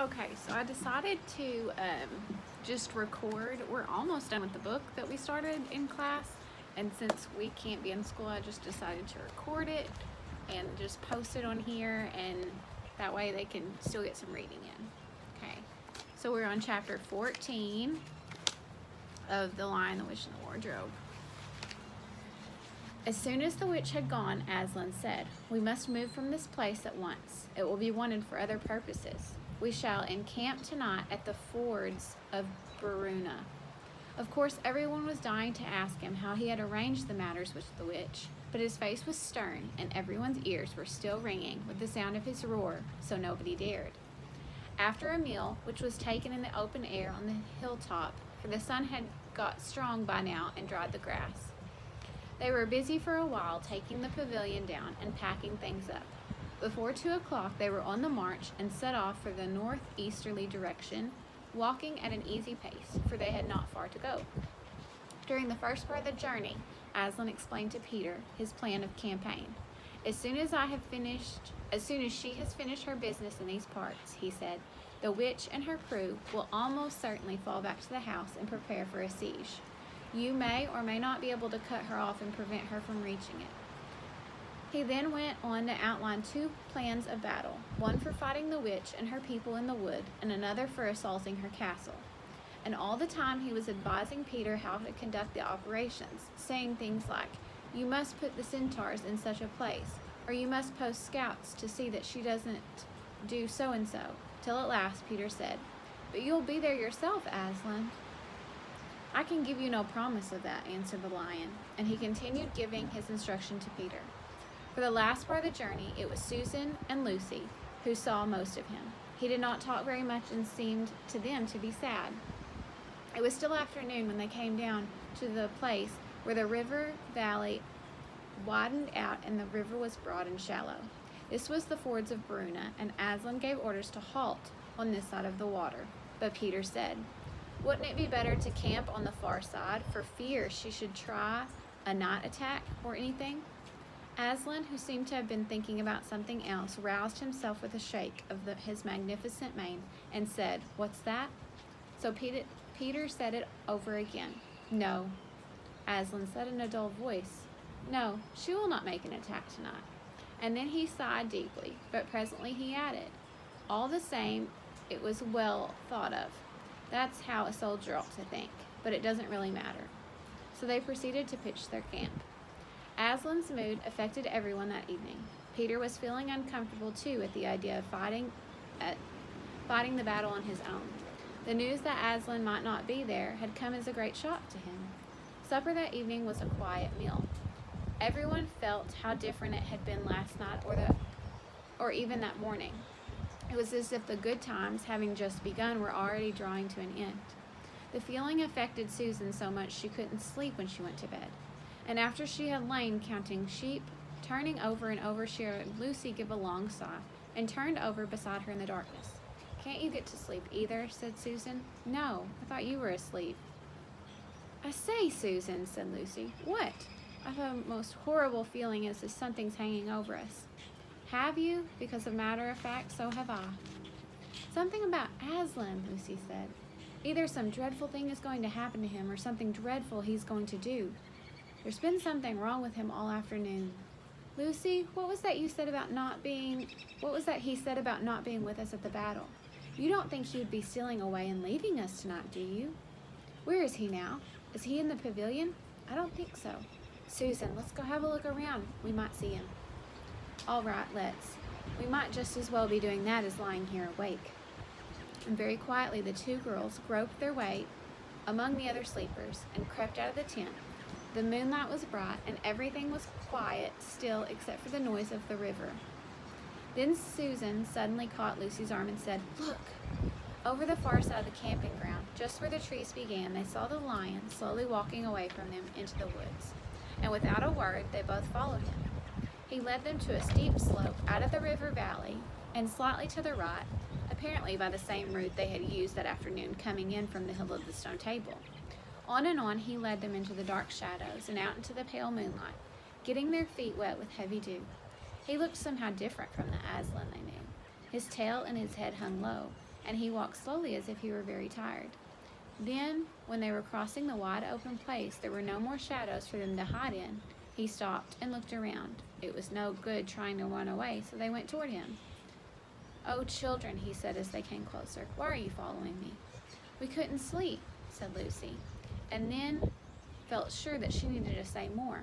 Okay, so I decided to just record. We're almost done with the book that we started in class, and since we can't be in school, I just decided to record it and just post it on here, and that way they can still get some reading in. Okay, so we're on chapter 14 of The Lion, the Witch, and the Wardrobe. As soon as the witch had gone, Aslan said, "We must move from this place at once. It will be wanted for other purposes. We shall encamp tonight at the fords of Bruna." Of course, everyone was dying to ask him how he had arranged the matters with the witch, but his face was stern, and everyone's ears were still ringing with the sound of his roar, so nobody dared. After a meal, which was taken in the open air on the hilltop, for the sun had got strong by now and dried the grass, they were busy for a while taking the pavilion down and packing things up. Before 2 o'clock they were on the march and set off for the northeasterly direction, walking at an easy pace, for they had not far to go. During the first part of the journey, Aslan explained to Peter his plan of campaign. As soon as she has finished her business in these parts," he said, "the witch and her crew will almost certainly fall back to the house and prepare for a siege. You may or may not be able to cut her off and prevent her from reaching it." He then went on to outline 2 plans of battle, one for fighting the witch and her people in the wood, and another for assaulting her castle. And all the time he was advising Peter how to conduct the operations, saying things like, "You must put the centaurs in such a place," or "You must post scouts to see that she doesn't do so-and-so," till at last Peter said, "But you'll be there yourself, Aslan." "I can give you no promise of that," answered the lion, and he continued giving his instruction to Peter. For the last part of the journey, it was Susan and Lucy who saw most of him. He did not talk very much and seemed to them to be sad. It was still afternoon when they came down to the place where the river valley widened out and the river was broad and shallow. This was the fords of Bruna, and Aslan gave orders to halt on this side of the water. But Peter said, "Wouldn't it be better to camp on the far side, for fear she should try a night attack or anything?" Aslan, who seemed to have been thinking about something else, roused himself with a shake of his magnificent mane and said, "What's that?" So Peter said it over again. "No," Aslan said in a dull voice. "No, she will not make an attack tonight." And then he sighed deeply, but presently he added, "All the same, it was well thought of. That's how a soldier ought to think, but it doesn't really matter." So they proceeded to pitch their camp. Aslan's mood affected everyone that evening. Peter was feeling uncomfortable too at the idea of fighting the battle on his own. The news that Aslan might not be there had come as a great shock to him. Supper that evening was a quiet meal. Everyone felt how different it had been last night or even that morning. It was as if the good times, having just begun, were already drawing to an end. The feeling affected Susan so much she couldn't sleep when she went to bed. And after she had lain counting sheep, turning over and over, she heard Lucy give a long sigh and turned over beside her in the darkness. "Can't you get to sleep either?" said Susan. "No, I thought you were asleep." "I say, Susan," said Lucy. "What?" "I have a most horrible feeling as if something's hanging over us." "Have you? Because, as a matter of fact, so have I." "Something about Aslan," Lucy said. "Either some dreadful thing is going to happen to him or something dreadful he's going to do. There's been something wrong with him all afternoon. Lucy, what was that he said about not being with us at the battle? You don't think he would be stealing away and leaving us tonight, do you? Where is he now? Is he in the pavilion? I don't think so. Susan, let's go have a look around. We might see him." "All right, let's. We might just as well be doing that as lying here awake." And very quietly the 2 girls groped their way among the other sleepers and crept out of the tent. The moonlight was bright, and everything was quiet still except for the noise of the river. Then Susan suddenly caught Lucy's arm and said, "Look!" Over the far side of the camping ground, just where the trees began, they saw the lion slowly walking away from them into the woods, and without a word they both followed him. He led them to a steep slope out of the river valley and slightly to the right, apparently by the same route they had used that afternoon coming in from the hill of the stone table. On and on he led them into the dark shadows and out into the pale moonlight, getting their feet wet with heavy dew. He looked somehow different from the Aslan they knew. His tail and his head hung low, and he walked slowly as if he were very tired. Then, when they were crossing the wide open place, there were no more shadows for them to hide in. He stopped and looked around. It was no good trying to run away, so they went toward him. "Oh, children," he said as they came closer, "why are you following me?" "We couldn't sleep," said Lucy, and then felt sure that she needed to say more.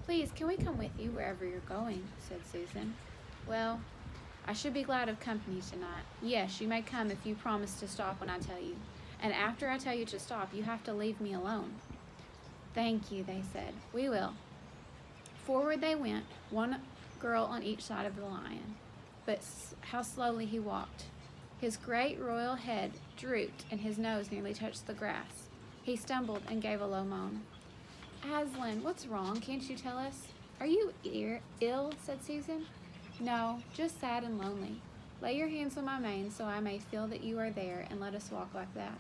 "Please, can we come with you wherever you're going?" said Susan. "Well, I should be glad of company tonight. Yes, you may come if you promise to stop when I tell you. And after I tell you to stop, you have to leave me alone." "Thank you," they said. "We will." Forward they went, one girl on each side of the lion. But how slowly he walked. His great royal head drooped and his nose nearly touched the grass. He stumbled and gave a low moan. "Aslan, what's wrong? Can't you tell us?" "Are you ill?" said Susan. "No, just sad and lonely. Lay your hands on my mane so I may feel that you are there, and let us walk like that."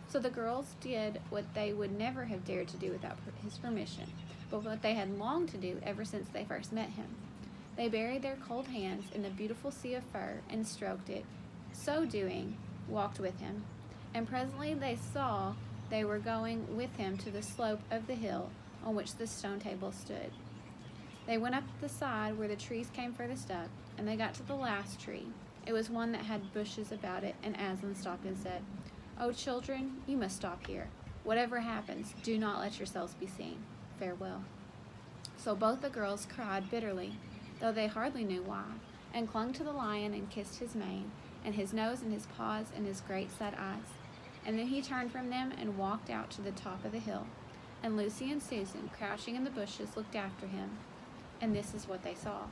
So the girls did what they would never have dared to do without his permission, but what they had longed to do ever since they first met him. They buried their cold hands in the beautiful sea of fur and stroked it. So doing, walked with him, and presently they saw they were going with him to the slope of the hill on which the stone table stood. They went up the side where the trees came furthest up, and they got to the last tree. It was one that had bushes about it, and Aslan stopped and said, "Oh, children, you must stop here. Whatever happens, do not let yourselves be seen. Farewell." So both the girls cried bitterly, though they hardly knew why, and clung to the lion and kissed his mane, and his nose and his paws and his great sad eyes. And then he turned from them and walked out to the top of the hill, and Lucy and Susan, crouching in the bushes, looked after him. And this is what they saw.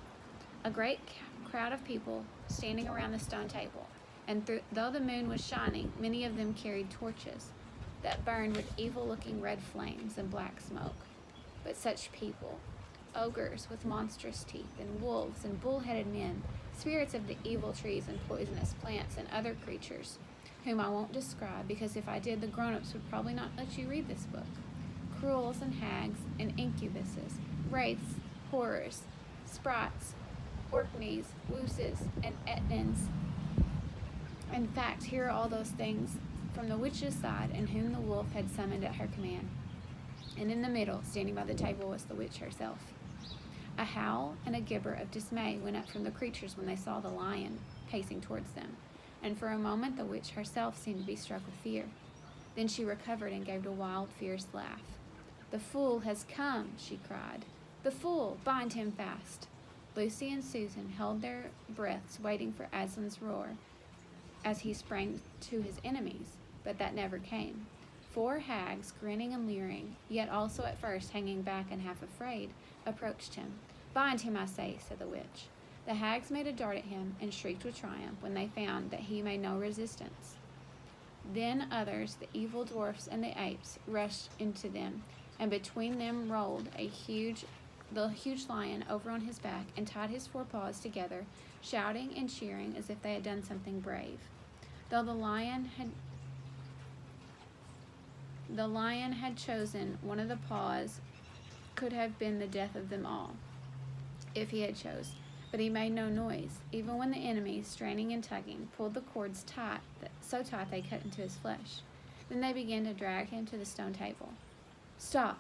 A great crowd of people standing around the stone table, and though the moon was shining, many of them carried torches that burned with evil-looking red flames and black smoke. But such people, ogres with monstrous teeth, and wolves and bull-headed men, spirits of the evil trees and poisonous plants, and other creatures, whom I won't describe, because if I did, the grown-ups would probably not let you read this book. Cruels and hags and incubuses, wraiths, horrors, sprites, orkneys, wooses, and etnins. In fact, here are all those things from the witch's side, and whom the wolf had summoned at her command. And in the middle, standing by the table, was the witch herself. A howl and a gibber of dismay went up from the creatures when they saw the lion pacing towards them, and for a moment the witch herself seemed to be struck with fear. Then she recovered and gave a wild, fierce laugh. "The fool has come," she cried. "The fool! Bind him fast." Lucy and Susan held their breaths, waiting for Aslan's roar as he sprang to his enemies, but that never came. 4 hags, grinning and leering, yet also at first hanging back and half afraid, approached him. "Bind him, I say," said the witch. The hags made a dart at him and shrieked with triumph when they found that he made no resistance. Then others, the evil dwarfs and the apes, rushed into them, and between them rolled the huge lion over on his back and tied his 4 paws together, shouting and cheering as if they had done something brave. Though the lion had chosen one of the paws, could have been the death of them all, if he had chose. But he made no noise, even when the enemies, straining and tugging, pulled the cords so tight they cut into his flesh. Then they began to drag him to the stone table. "Stop!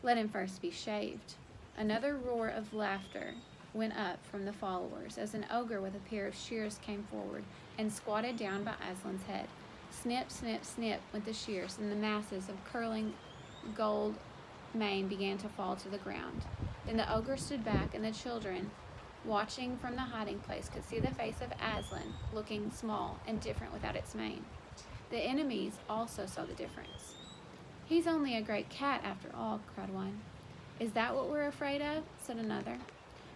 Let him first be shaved." Another roar of laughter went up from the followers as an ogre with a pair of shears came forward and squatted down by Aslan's head. Snip, snip, snip went the shears, and the masses of curling gold mane began to fall to the ground. Then the ogre stood back, and the children, watching from the hiding place, could see the face of Aslan, looking small and different without its mane. The enemies also saw the difference. "He's only a great cat after all," cried one. "Is that what we're afraid of?" said another.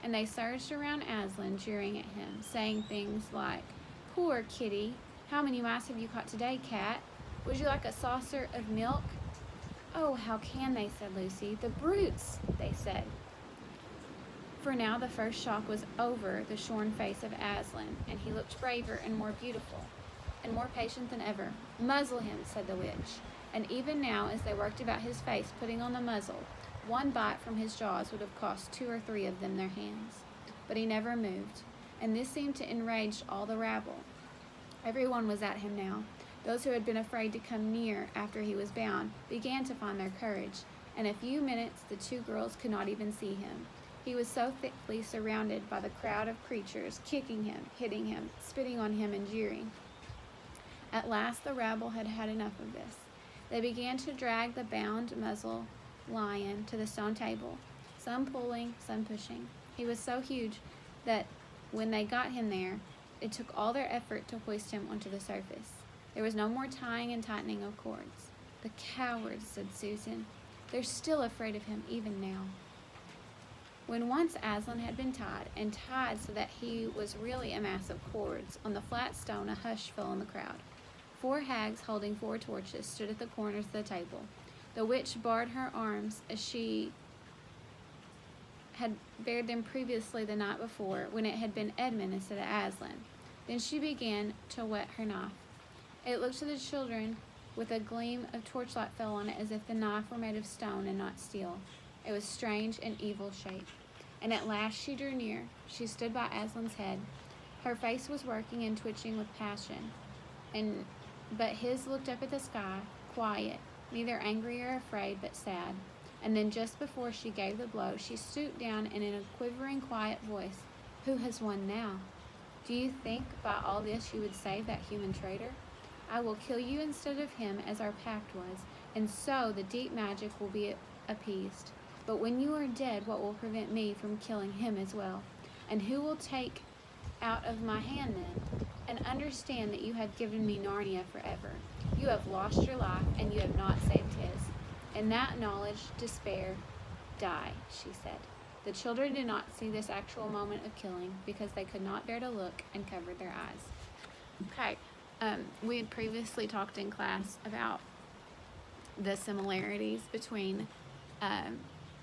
And they surged around Aslan, jeering at him, saying things like, "Poor kitty, how many mice have you caught today, cat? Would you like a saucer of milk?" "Oh, how can they?" said Lucy. "The brutes," they said. For now the first shock was over the shorn face of Aslan, and he looked braver and more beautiful, and more patient than ever. "Muzzle him," said the witch. And even now, as they worked about his face, putting on the muzzle, one bite from his jaws would have cost 2 or 3 of them their hands. But he never moved, and this seemed to enrage all the rabble. Everyone was at him now. Those who had been afraid to come near after he was bound began to find their courage. In a few minutes, the two girls could not even see him. He was so thickly surrounded by the crowd of creatures, kicking him, hitting him, spitting on him, and jeering. At last, the rabble had had enough of this. They began to drag the bound muzzle lion to the stone table, some pulling, some pushing. He was so huge that when they got him there, it took all their effort to hoist him onto the surface. There was no more tying and tightening of cords. "The cowards," said Susan. "They're still afraid of him even now." When once Aslan had been tied, and tied so that he was really a mass of cords, on the flat stone a hush fell on the crowd. 4 hags holding 4 torches stood at the corners of the table. The witch bared her arms as she had bared them previously the night before, when it had been Edmund instead of Aslan. Then she began to whet her knife. It looked to the children with a gleam of torchlight fell on it as if the knife were made of stone and not steel. It was strange and evil shape. And at last she drew near. She stood by Aslan's head. Her face was working and twitching with passion, but his looked up at the sky, quiet, neither angry or afraid, but sad. And then just before she gave the blow, she stooped down and in a quivering, quiet voice, "Who has won now? Do you think by all this you would save that human traitor? I will kill you instead of him, as our pact was, and so the deep magic will be appeased. But when you are dead, what will prevent me from killing him as well? And who will take out of my hand then? And understand that you have given me Narnia forever. You have lost your life, and you have not saved his. In that knowledge, despair, die," she said. The children did not see this actual moment of killing because they could not bear to look and covered their eyes. Okay, we had previously talked in class about the similarities between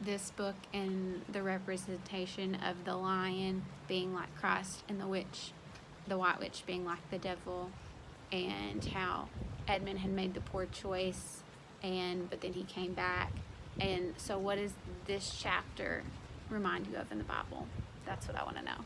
this book and the representation of the lion being like Christ and the white witch being like the devil, and how Edmund had made the poor choice, but then he came back. And so what does this chapter remind you of in the Bible? That's what I want to know.